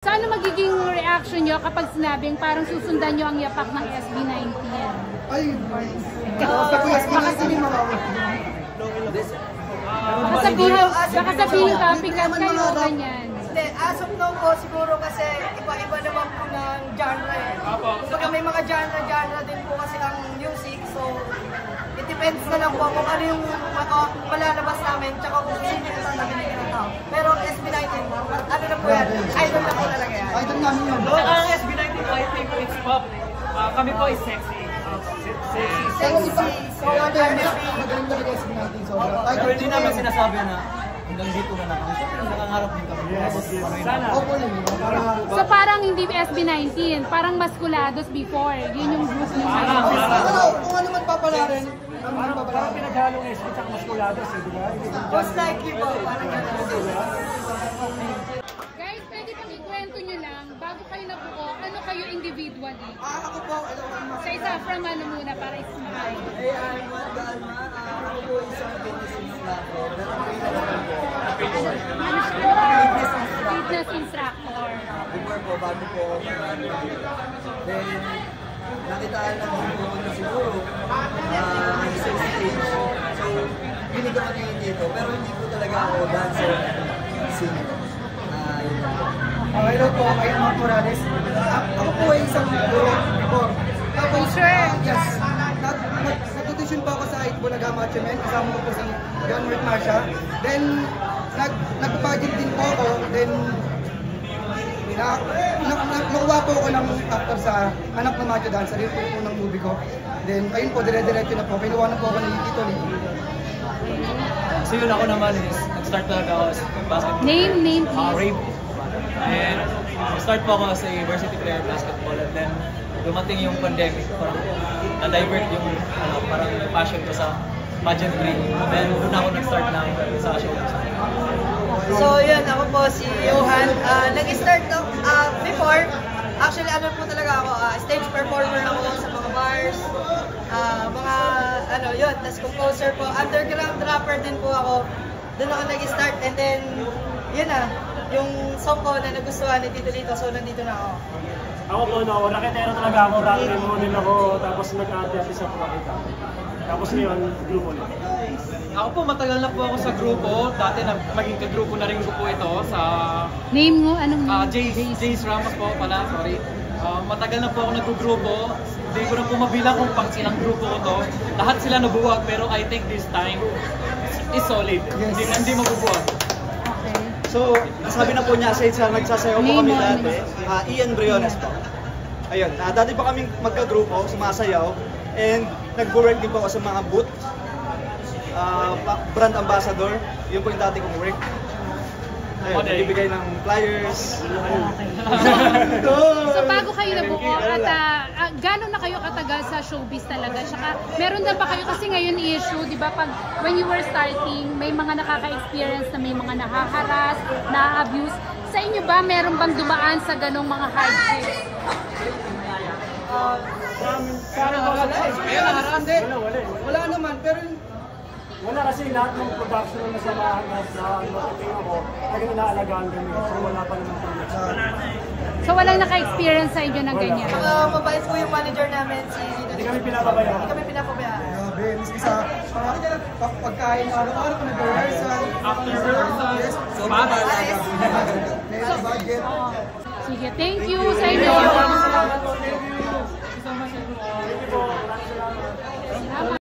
So ano magiging reaction nyo kapag sinabing parang susundan nyo ang yapak ng SB19? Ay, baka sabihin baka sabihin ka, pikat kayo, ganyan. Hindi, as of now po siguro kasi iba-iba naman po ng genre eh. Kumbaga may mga genre din po kasi ang music, so it depends na lang po kung ano yung malalabas namin tsaka kung sino yung namin ng tao. Pero SB19, ano na po yan, idol na po talaga yan. Idol namin yun. Ang SB19, I think it's pop. Kami po is sexy. Sexy. Magaling talaga SB19. Pero hindi namin sinasabi na hanggang dito na lang. Siyempre, nakangarap din kami. Sana. Opo lang. So parang hindi SB19, parang Maskulados before. Yun yung group nyo. Kung ano man papalarin, Parang pinaghalong SB at Maskulados, di ba? Most likely po, parang gano'n. Guys, pwede pang ikwento nyo lang, bago kayo nabuo, ano kayo individually? ako po, Sa isa from ano muna para ismahay. ako po isang fitness instructor. Fitness instructor. Before po, bago po ako then, nakitaan lang din po na siguro sa stage. So, binig ako ngayon dito. Pero hindi po talaga ako dancer, singer. Hello po, kayo mga Morales. Ako po ay isang guro before. Tapos, yes, nag-audition po ako sa Itbulaga Macho Men. Kasama ko po si John Wirt Marsha. Then, nag-budget din po ako. Then, nakuha po ako ng actor sa Anak ng Macho Dancer. Yun po yung unang movie ko. Then, ayun po, dire-diretso na po. Kinuha na po ako ng Tito Lee. So yun ako naman is, nag-start talaga ako as basketball. Name, please. Ray. And start po ako as a varsity player basketball and then dumating yung pandemic, parang na-divert yung parang passion ko sa pageantry. Then doon ako nag-start na sa show. So yun, ako po si Johan. Nag-start before, actually ano po talaga ako, stage performer ako sa mga bars, mga ano yun, tas composer po, underground rapper din po ako. Doon ako nag-start and then yun na, yung song ko na nagustuhan ni Tito Lito, so nandito na ako. Ako po, no, raketero talaga ako, rocker model ako, tapos nag-artist sa Raketa. Tapos ngayon, grupo ulit. Ako po, matagal na po ako sa grupo. Dati maging ka-grupo na rin ko po ito sa... Name mo, anong name? Jace Ramos po pala, sorry. Matagal na po ako nag-grupo. Hindi ko na po mabilang kung pang silang grupo ko to. Lahat sila nabuwag, pero I think this time is solid. Yes. Hindi mabubuwag. Okay. So, nasabi na po niya sa nagsasayaw po kami dati, Ian Briones po. Ayun, dati pa kaming magka-grupo, sumasayaw, and nag-work din po ako sa mga booth, brand ambassador, yun po yung dati kong work. Ayun, nagbibigay ng flyers. So bago kayo nabuo at gano'n na kayo katagal sa showbiz talaga? Saka meron na ba kayo kasi ngayon issue, di ba, pag when you were starting, may mga nakaka-experience na may mga nahaharas, na-abuse. Sa inyo ba, meron bang dumaan sa ganong mga hardships? Wala naman, pero Wala kasi lahat ng production na nasamahan na nakiting ako, talagang inaalagaan kami. So wala pa naman kami. So walang naka-experience sa inyo ng ganyan? Mabait po yung manager namin, si Tito Hindi Lito. kami pinapabayaan. Hindi kami pinapabayaan. grabe, miski sa pagkain na araw-araw ko nag-rehearsal. After rehearsal, so Budget. Sige, thank you sa inyo.